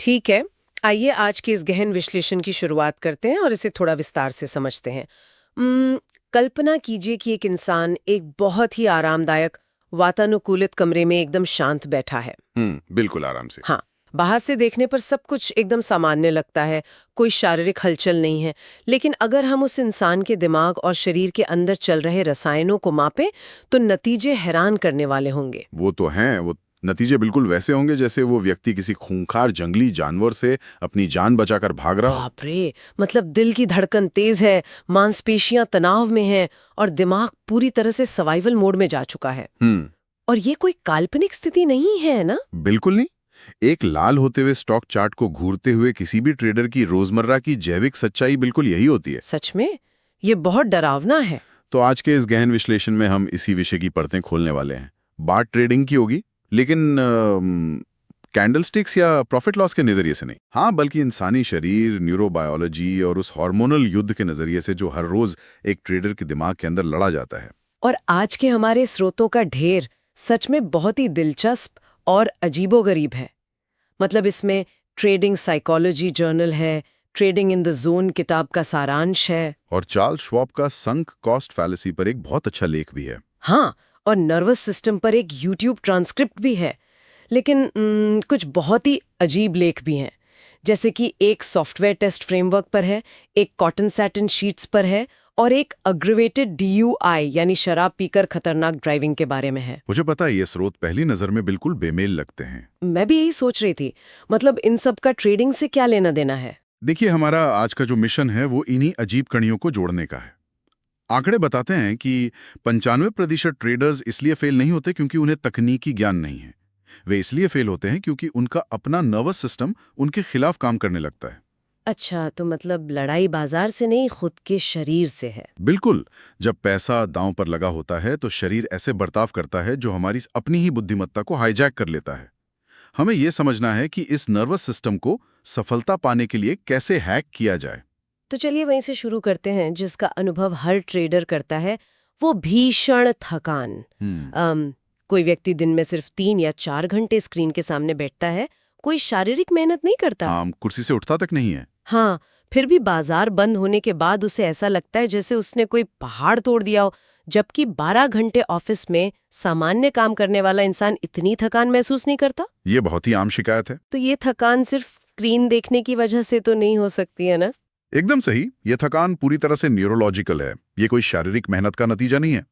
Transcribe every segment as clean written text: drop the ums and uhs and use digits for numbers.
ठीक है, आइए आज के इस गहन विश्लेषण की शुरुआत करते हैं और इसे थोड़ा विस्तार से समझते हैं। कल्पना कीजिए कि एक इंसान एक बहुत ही आरामदायक, वातानुकूलित कमरे में एकदम शांत बैठा है। बिल्कुल आराम से। हाँ, बाहर से देखने पर सब कुछ एकदम सामान्य लगता है, कोई शारीरिक हलचल नहीं है। लेकिन अगर हम उस इंसान के दिमाग और शरीर के अंदर चल रहे रसायनों को मापें, तो नतीजे हैरान करने वाले होंगे। वो तो हैं, वो नतीजे बिल्कुल वैसे होंगे जैसे वो व्यक्ति किसी खूंखार जंगली जानवर से अपनी जान बचाकर भाग रहा हो। बाप रे, मतलब दिल की धड़कन तेज है, मांसपेशियां तनाव में हैं और दिमाग पूरी तरह से सर्वाइवल मोड में जा चुका है। और ये कोई काल्पनिक स्थिति नहीं है ना? बिल्कुल नहीं। एक लाल होते हुए स्टॉक चार्ट को घूरते हुए किसी भी ट्रेडर की रोजमर्रा की जैविक सच्चाई बिल्कुल यही होती है। सच में ये बहुत डरावना है। तो आज के इस गहन विश्लेषण में हम इसी विषय की परतें खोलने वाले हैं। बात ट्रेडिंग की होगी, लेकिन कैंडलस्टिक्स या प्रॉफिट लॉस के नजरिए से नहीं। हाँ, बल्कि इंसानी शरीर, न्यूरोबायोलॉजी और उस हार्मोनल युद्ध के नजरिए से जो हर रोज एक ट्रेडर के दिमाग के अंदर लड़ा जाता है। और आज के हमारे स्रोतों का ढेर सच में बहुत ही दिलचस्प और अजीबोगरीब है। मतलब इसमें ट्रेडिंग साइकोलॉजी जर्नल है, ट्रेडिंग इन द जोन किताब का सारांश है, और चार्ल्स श्वाब का संक कॉस्ट फैलेसी पर एक बहुत अच्छा लेख भी है। हाँ, और नर्वस सिस्टम पर एक यूट्यूब ट्रांसक्रिप्ट भी है। लेकिन कुछ बहुत ही अजीब लेख भी हैं, जैसे कि एक सॉफ्टवेयर टेस्ट फ्रेमवर्क पर है, एक कॉटन सैटिन शीट्स पर है और एक अग्रवेटेड DUI यानी शराब पीकर खतरनाक ड्राइविंग के बारे में है। मुझे पता है ये स्रोत पहली नजर में बिल्कुल बेमेल लगते हैं। मैं भी यही सोच रही थी, मतलब इन सब का ट्रेडिंग से क्या लेना देना है? देखिए, हमारा आज का जो मिशन है वो इन्हीं अजीब कणियों को जोड़ने का है। आंकड़े बताते हैं कि 95% ट्रेडर्स इसलिए फेल नहीं होते क्योंकि उन्हें तकनीकी ज्ञान नहीं है। वे इसलिए फेल होते हैं क्योंकि उनका अपना नर्वस सिस्टम उनके खिलाफ काम करने लगता है। अच्छा, तो मतलब लड़ाई बाजार से नहीं, खुद के शरीर से है। बिल्कुल। जब पैसा दांव पर लगा होता है तो शरीर ऐसे बर्ताव करता है जो हमारी अपनी ही बुद्धिमत्ता को हाईजैक कर लेता है। हमें यह समझना है कि इस नर्वस सिस्टम को सफलता पाने के लिए कैसे हैक किया जाए। तो चलिए वहीं से शुरू करते हैं, जिसका अनुभव हर ट्रेडर करता है, वो भीषण थकान। कोई व्यक्ति दिन में सिर्फ 3 या 4 घंटे स्क्रीन के सामने बैठता है, कोई शारीरिक मेहनत नहीं करता। कुर्सी से उठता तक नहीं है। हाँ, फिर भी बाजार बंद होने के बाद उसे ऐसा लगता है जैसे उसने कोई पहाड़ तोड़ दिया हो, जबकि 12 घंटे ऑफिस में सामान्य काम करने वाला इंसान इतनी थकान महसूस नहीं करता। ये बहुत ही आम शिकायत है। तो ये थकान सिर्फ स्क्रीन देखने की वजह से तो नहीं हो सकती है ना? एकदम सही। यह थकान पूरी तरह से न्यूरोलॉजिकल है। ये कोई शारीरिक मेहनत का नतीजा नहीं है।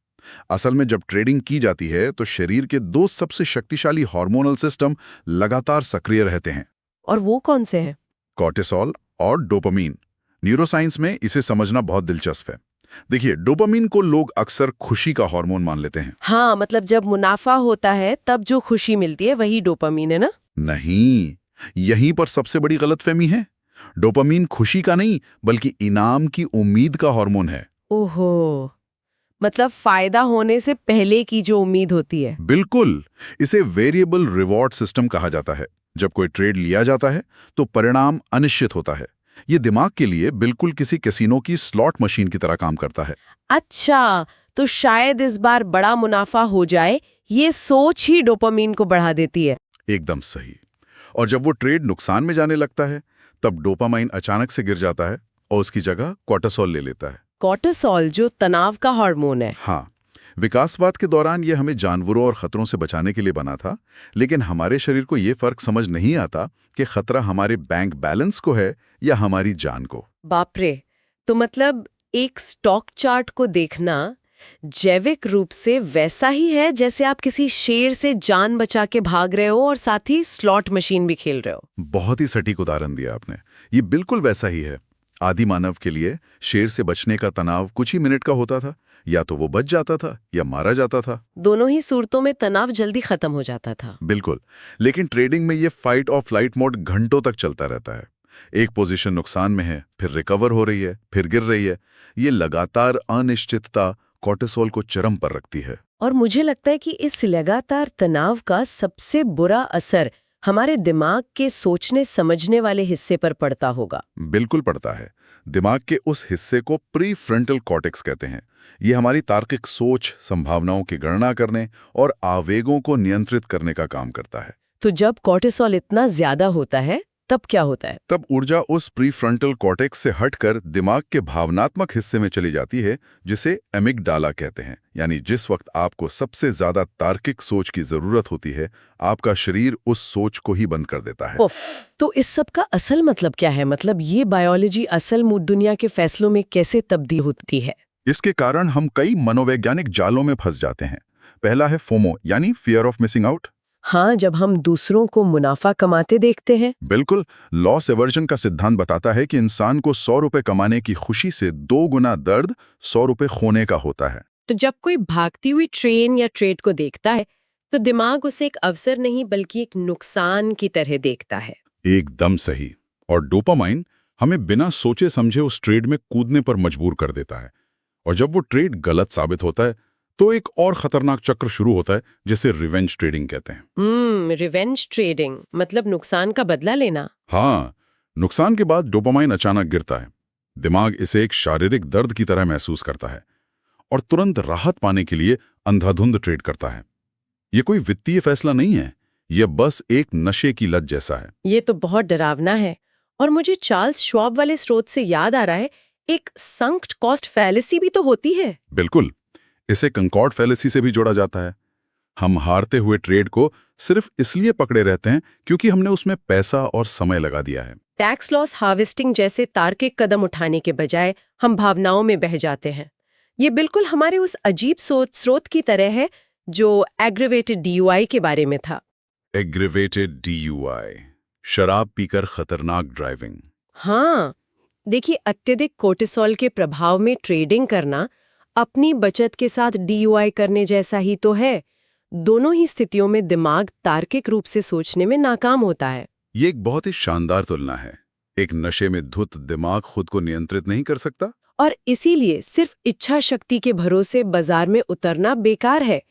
असल में जब ट्रेडिंग की जाती है तो शरीर के 2 सबसे शक्तिशाली हार्मोनल सिस्टम लगातार सक्रिय रहते हैं। और वो कौन से हैं? कॉर्टिसोल और डोपामीन। न्यूरोसाइंस में इसे समझना बहुत दिलचस्प है। देखिए, डोपामीन को लोग अक्सर खुशी का हार्मोन मान लेते हैं। हाँ, मतलब जब मुनाफा होता है तब जो खुशी मिलती है वही डोपामीन है ना? नहीं, यहीं पर सबसे बड़ी गलतफहमी है। डोपामीन खुशी का नहीं बल्कि इनाम की उम्मीद का हार्मोन है। ओहो, मतलब फायदा होने से पहले की जो उम्मीद होती है। बिल्कुल। इसे वेरिएबल रिवॉर्ड सिस्टम कहा जाता है। जब कोई ट्रेड लिया जाता है तो परिणाम अनिश्चित होता है। ये दिमाग के लिए बिल्कुल किसी कैसीनो की स्लॉट मशीन की तरह काम करता है। अच्छा, तो शायद इस बार बड़ा मुनाफा हो जाए, ये सोच ही डोपामीन को बढ़ा देती है। एकदम सही। और जब वो ट्रेड नुकसान में जाने लगता है तब डोपामाइन अचानक से गिर जाता है और उसकी जगह कॉर्टिसोल ले लेता है। कॉर्टिसोल जो तनाव का हार्मोन है। हाँ, विकासवाद के दौरान ये हमें जानवरों और खतरों से बचाने के लिए बना था, लेकिन हमारे शरीर को ये फर्क समझ नहीं आता कि खतरा हमारे बैंक बैलेंस को है या हमारी जान को। बाप रे, तो मतलब एक स्टॉक चार्ट को देखना जैविक रूप से वैसा ही है जैसे आप किसी शेर से जान बचा के भाग रहे हो और साथ ही स्लॉट मशीन भी खेल रहे हो। बहुत ही सटीक उदाहरण दिया आपने। ये बिल्कुल वैसा ही है। आदि मानव के लिए शेर से बचने का तनाव कुछ ही मिनट का होता था। या तो वो बच जाता था या मारा जाता था। दोनों ही सूरतों में तनाव जल्दी खत्म हो जाता था। बिल्कुल। लेकिन ट्रेडिंग में ये फाइट और फ्लाइट मोड घंटों तक चलता रहता है। एक पोजीशन नुकसान में है, फिर रिकवर हो रही है, फिर गिर रही है। ये लगातार अनिश्चितता कॉर्टिसोल को चरम पर रखती है। और मुझे लगता है कि इस लगातार तनाव का सबसे बुरा असर हमारे दिमाग के सोचने समझने वाले हिस्से पर पड़ता होगा। बिल्कुल पड़ता है। दिमाग के उस हिस्से को प्रीफ्रंटल कॉर्टेक्स कहते हैं। ये हमारी तार्किक सोच, संभावनाओं की गणना करने और आवेगों को नियंत्रित करने का काम करता है। तो जब कॉर्टिसोल इतना ज्यादा होता है तब क्या होता है? तब ऊर्जा उस प्रीफ्रंटल कॉर्टेक्स से हटकर दिमाग के भावनात्मक हिस्से में चली जाती है, जिसे एमिगडाला कहते हैं। यानी जिस वक्त आपको सबसे ज्यादा तार्किक सोच की जरूरत होती है, आपका शरीर उस सोच को ही बंद कर देता है। उफ, तो इस सब का असल मतलब क्या है? मतलब ये बायोलॉजी असल दुनिया के फैसलों में कैसे तब्दील होती है? इसके कारण हम कई मनोवैज्ञानिक जालों में फंस जाते हैं। पहला है फोमो, यानी फियर ऑफ मिसिंग आउट। हाँ, जब हम दूसरों को मुनाफा कमाते देखते हैं। बिल्कुल। लॉस एवर्जन का सिद्धांत बताता है कि इंसान को 100 रुपए कमाने की खुशी से 2 गुना दर्द 100 रुपए खोने का होता है। तो जब कोई भागती हुई ट्रेन या ट्रेड को देखता है तो दिमाग उसे एक अवसर नहीं बल्कि एक नुकसान की तरह देखता है। एकदम सही। और डोपामाइन हमें बिना सोचे समझे उस ट्रेड में कूदने पर मजबूर कर देता है। और जब वो ट्रेड गलत साबित होता है तो एक और खतरनाक चक्र शुरू होता है, जिसे रिवेंज ट्रेडिंग कहते हैं। रिवेंज ट्रेडिंग मतलब नुकसान का बदला लेना। हाँ, नुकसान के बाद डोपामाइन अचानक गिरता है। दिमाग इसे एक शारीरिक दर्द की तरह महसूस करता है और तुरंत राहत पाने के लिए अंधाधुंध ट्रेड करता है। ये कोई वित्तीय फैसला नहीं है, यह बस एक नशे की लत जैसा है। ये तो बहुत डरावना है। और मुझे चार्ल्स श्वाब वाले स्रोत से याद आ रहा है, एक संक कॉस्ट फैलेसी भी तो होती है। बिल्कुल, इसे कंकॉर्ड फैलेसी से भी जोड़ा जाता है। हम हारते हुए ट्रेड को सिर्फ इसलिए पकड़े रहते हैं क्योंकि हमने उसमें पैसा और समय लगा दिया है। टैक्स लॉस हार्वेस्टिंग जैसे तार्किक कदम उठाने के बजाय हम भावनाओं में बह जाते हैं। ये बिल्कुल हमारे उस अजीब स्रोत की तरह है जो एग्रीवेटेड DUI के बारे में था। एग्रीवेटेड DUI, शराब पीकर खतरनाक ड्राइविंग। हाँ, देखिए, अत्यधिक कोर्टिसोल के प्रभाव में ट्रेडिंग करना अपनी बचत के साथ DUI करने जैसा ही तो है। दोनों ही स्थितियों में दिमाग तार्किक रूप से सोचने में नाकाम होता है। ये एक बहुत ही शानदार तुलना है। एक नशे में धुत दिमाग खुद को नियंत्रित नहीं कर सकता, और इसीलिए सिर्फ इच्छा शक्ति के भरोसे बाजार में उतरना बेकार है।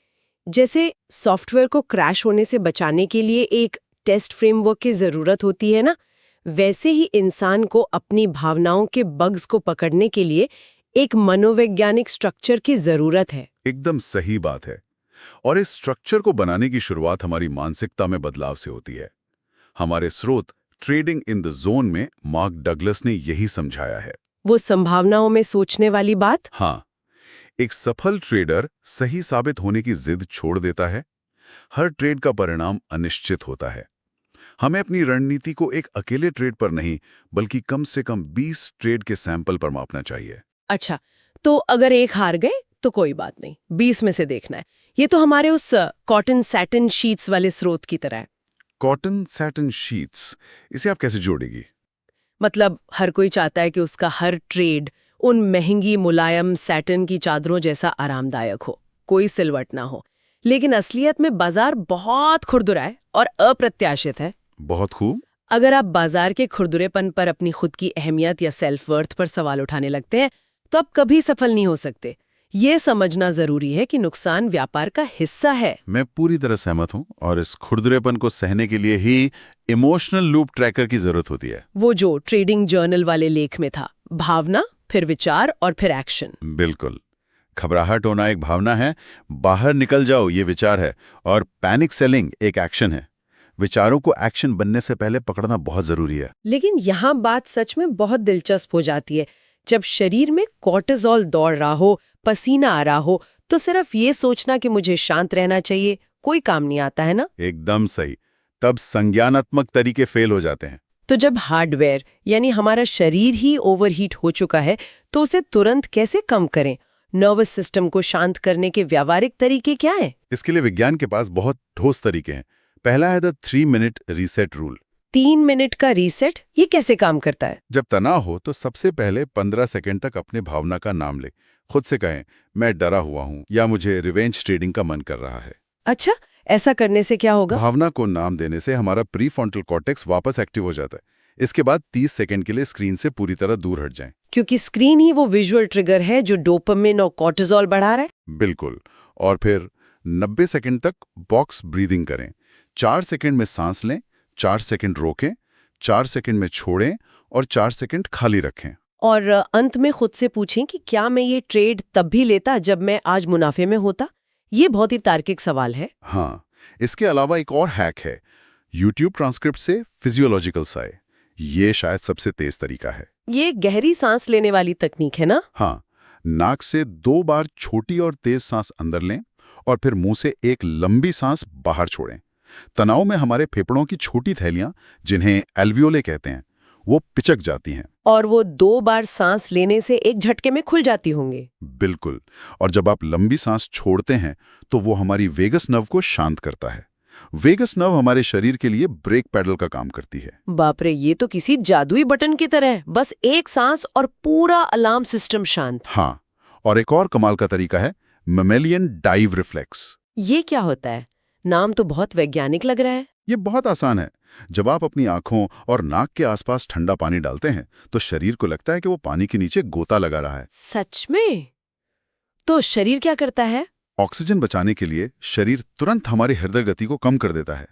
जैसे सॉफ्टवेयर को क्रैश होने से बचाने के लिए एक टेस्ट फ्रेमवर्क की जरूरत होती है ना, वैसे ही इंसान को अपनी भावनाओं के बग्स को पकड़ने के लिए एक मनोवैज्ञानिक स्ट्रक्चर की जरूरत है। एकदम सही बात है। और इस स्ट्रक्चर को बनाने की शुरुआत हमारी मानसिकता में बदलाव से होती है। हमारे स्रोत ट्रेडिंग इन द जोन में मार्क डगलस ने यही समझाया है। वो संभावनाओं में सोचने वाली बात। हाँ, एक सफल ट्रेडर सही साबित होने की जिद छोड़ देता है। हर ट्रेड का परिणाम अनिश्चित होता है। हमें अपनी रणनीति को एक अकेले ट्रेड पर नहीं, बल्कि कम से कम 20 ट्रेड के सैंपल पर मापना चाहिए। अच्छा, तो अगर एक हार गए तो कोई बात नहीं, 20 में से देखना है। ये तो हमारे उस कॉटन सैटिन शीट्स वाले स्रोत की तरह है। कॉटन सैटिन शीट्स, इसे आप कैसे जोड़ेगी? मतलब हर कोई चाहता है कि उसका हर ट्रेड उन महंगी मुलायम सैटिन की चादरों जैसा आरामदायक हो, कोई सिलवट ना हो। लेकिन असलियत में बाजार बहुत खुरदुरा है और अप्रत्याशित है। बहुत खूब। अगर आप बाजार के खुरदुरेपन पर अपनी खुद की अहमियत या सेल्फ वर्थ पर सवाल उठाने लगते हैं तो आप कभी सफल नहीं हो सकते। ये समझना जरूरी है कि नुकसान व्यापार का हिस्सा है। मैं पूरी तरह सहमत हूं, और इस खुरदरेपन को सहने के लिए ही इमोशनल लूप ट्रैकर की जरूरत होती है। वो जो ट्रेडिंग जर्नल वाले लेख में था, भावना, फिर विचार और फिर एक्शन। बिल्कुल। घबराहट होना एक भावना है, बाहर निकल जाओ ये विचार है, और पैनिक सेलिंग एक एक्शन है। विचारों को एक्शन बनने से पहले पकड़ना बहुत जरूरी है। लेकिन यहाँ बात सच में बहुत दिलचस्प हो जाती है। जब शरीर में कॉर्टिसोल दौड़ रहा हो, पसीना आ रहा हो, तो सिर्फ ये सोचना कि मुझे शांत रहना चाहिए कोई काम नहीं आता है ना। एकदम सही। तब संज्ञानात्मक तरीके फेल हो जाते हैं। तो जब हार्डवेयर यानी हमारा शरीर ही ओवरहीट हो चुका है तो उसे तुरंत कैसे कम करें? नर्वस सिस्टम को शांत करने के व्यावहारिक तरीके क्या हैं? इसके लिए विज्ञान के पास बहुत ठोस तरीके हैं। पहला है the 3 minute reset rule. 3 minute का रीसेट, ये कैसे काम करता है? जब तनाव हो तो सबसे पहले 15 सेकंड तक अपने भावना का नाम ले। खुद से कहें, मैं डरा हुआ हूं, या मुझे रिवेंज ट्रेडिंग का मन कर रहा है। अच्छा, ऐसा करने से क्या होगा? भावना को नाम देने से हमारा प्रीफ्रंटल कॉर्टेक्स वापस एक्टिव हो जाता है। इसके बाद 30 सेकंड के लिए स्क्रीन से पूरी तरह दूर हट जाएं। क्योंकि स्क्रीन ही वो विजुअल ट्रिगर है जो डोपामिन और कॉर्टिसोल बढ़ा रहा है। बिल्कुल। और फिर 90 सेकंड तक बॉक्स ब्रीदिंग करें। 4 सेकंड में सांस लें, 4 सेकंड रोकें, 4 सेकंड में छोड़ें और 4 सेकंड खाली रखें। और अंत में खुद से पूछें कि क्या मैं ये ट्रेड तब भी लेता जब मैं आज मुनाफे में होता? ये बहुत ही तार्किक सवाल है। हाँ, इसके अलावा एक और हैक है, यूट्यूब ट्रांसक्रिप्ट से फिजियोलॉजिकल साय। ये शायद सबसे तेज तरीका है। ये गहरी सांस लेने वाली तकनीक है ना? हाँ, नाक से 2 बार छोटी और तेज सांस अंदर लें और फिर मुंह से एक लंबी सांस बाहर छोड़ें। तनाव में हमारे फेफड़ों की छोटी थैलियां, जिन्हें एल्वियोले कहते हैं, वो पिचक जाती हैं। और वो 2 बार सांस लेने से एक झटके में खुल जाती होंगी। बिल्कुल। और जब आप लंबी सांस छोड़ते हैं तो वो हमारी वेगस नर्व को शांत करता है। वेगस नर्व हमारे शरीर के लिए ब्रेक पैडल का काम करती है। बाप रे, ये तो किसी जादुई बटन की तरह है। बस एक सांस और पूरा अलार्म सिस्टम शांत। हाँ, और एक और कमाल का तरीका है मैमेलियन डाइव रिफ्लेक्स। ये क्या होता है? नाम तो बहुत वैज्ञानिक लग रहा है। ये बहुत आसान है। जब आप अपनी आंखों और नाक के आसपास ठंडा पानी डालते हैं तो शरीर को लगता है कि वो पानी के नीचे गोता लगा रहा है। सच में? तो शरीर क्या करता है? ऑक्सीजन बचाने के लिए शरीर तुरंत हमारी हृदय गति को कम कर देता है।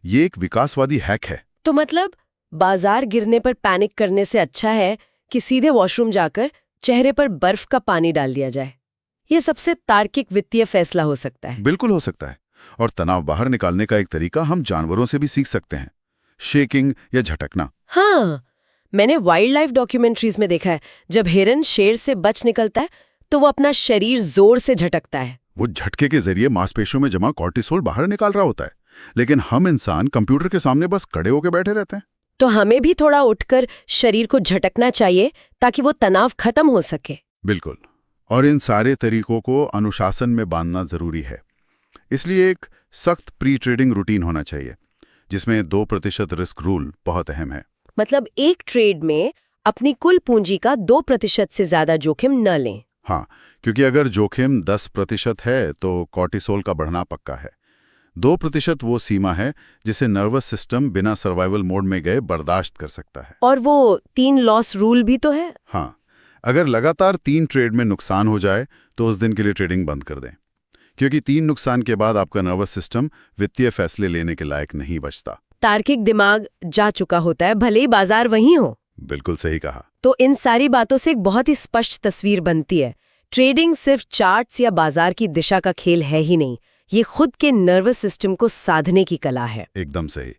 ये एक विकासवादी हैक है। तो मतलब बाजार गिरने पर पैनिक करने से अच्छा है कि सीधे वॉशरूम जाकर चेहरे पर बर्फ का पानी डाल दिया जाए। ये सबसे तार्किक वित्तीय फैसला हो सकता है। बिल्कुल हो सकता है। और तनाव बाहर निकालने का एक तरीका हम जानवरों से भी सीख सकते हैं, शेकिंग या झटकना। हाँ, मैंने वाइल्ड लाइफ डॉक्यूमेंट्रीज में देखा है, जब हिरन शेर से बच निकलता है तो वो अपना शरीर जोर से झटकता है। वो झटके के जरिए मांसपेशियों में जमा कॉर्टिसोल बाहर निकाल रहा होता है। लेकिन हम इंसान कंप्यूटर के सामने बस खड़े होकर बैठे रहते हैं। तो हमें भी थोड़ा उठकर शरीर को झटकना चाहिए ताकि वो तनाव खत्म हो सके। बिल्कुल। और इन सारे तरीकों को अनुशासन में बांधना जरूरी है। इसलिए एक सख्त प्री ट्रेडिंग रूटीन होना चाहिए, जिसमें 2% रिस्क रूल बहुत अहम है। मतलब एक ट्रेड में अपनी कुल पूंजी का 2% से ज्यादा जोखिम न लें। हाँ, क्योंकि अगर जोखिम 10% है तो कॉर्टिसोल का बढ़ना पक्का है। 2% वो सीमा है जिसे नर्वस सिस्टम बिना सर्वाइवल मोड में गए बर्दाश्त कर सकता है। और वो 3 लॉस रूल भी तो है। हाँ, अगर लगातार 3 ट्रेड में नुकसान हो जाए तो उस दिन के लिए ट्रेडिंग बंद कर दें, क्योंकि 3 नुकसान के बाद आपका नर्वस सिस्टम वित्तीय फैसले लेने के लायक नहीं बचता। तार्किक दिमाग जा चुका होता है, भले ही बाजार वहीं हो। बिल्कुल सही कहा। तो इन सारी बातों से एक बहुत ही स्पष्ट तस्वीर बनती है। ट्रेडिंग सिर्फ चार्ट्स या बाजार की दिशा का खेल है ही नहीं, ये खुद के नर्वस सिस्टम को साधने की कला है। एकदम सही।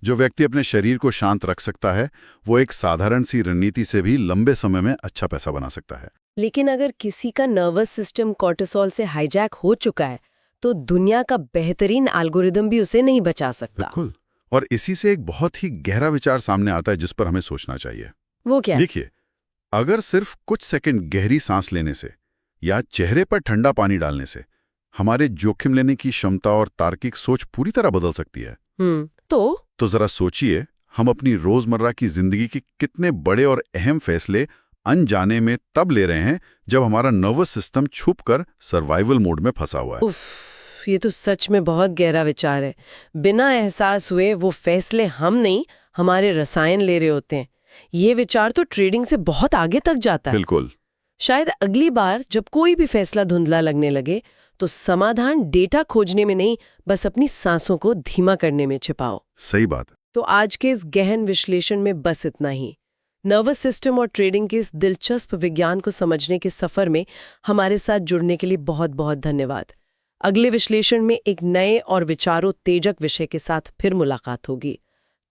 जो व्यक्ति अपने शरीर को शांत रख सकता है वो एक साधारण सी रणनीति से भी लंबे समय में अच्छा पैसा बना सकता है। लेकिन अगर किसी का नर्वस सिस्टम कॉर्टिसोल से हाईजैक हो चुका है तो दुनिया का बेहतरीन एल्गोरिदम भी उसे नहीं बचा सकता। बिल्कुल। और इसी से एक बहुत ही गहरा विचार सामने आता है जिस पर हमें सोचना चाहिए। वो क्या? देखिए, अगर सिर्फ कुछ सेकंड गहरी सांस लेने से या चेहरे पर ठंडा पानी डालने से हमारे जोखिम लेने की क्षमता और तार्किक सोच पूरी तरह बदल सकती है, तो जरा सोचिए, हम अपनी रोजमर्रा की जिंदगी के कितने बड़े और अहम फैसले अनजाने में तब ले रहे हैं जब हमारा नर्वस सिस्टम छुपकर सर्वाइवल मोड में फंसा हुआ है। उफ, ये तो सच में बहुत गहरा विचार है। बिना एहसास हुए वो फैसले हम नहीं, हमारे रसायन ले रहे होते हैं। ये विचार तो ट्रेडिंग से बहुत आगे तक जाता है। बिल्कुल। शायद अगली बार जब कोई भी फैसला धुंधला लगने लगे तो समाधान डेटा खोजने में नहीं, बस अपनी सांसों को धीमा करने में छिपाओ। सही बात है। तो आज के इस गहन विश्लेषण में बस इतना ही। नर्वस सिस्टम और ट्रेडिंग के इस दिलचस्प विज्ञान को समझने के सफर में हमारे साथ जुड़ने के लिए बहुत बहुत धन्यवाद। अगले विश्लेषण में एक नए और विचारोत्तेजक विषय के साथ फिर मुलाकात होगी।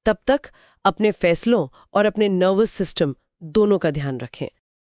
तब तक अपने फैसलों और अपने नर्वस सिस्टम दोनों का ध्यान रखें।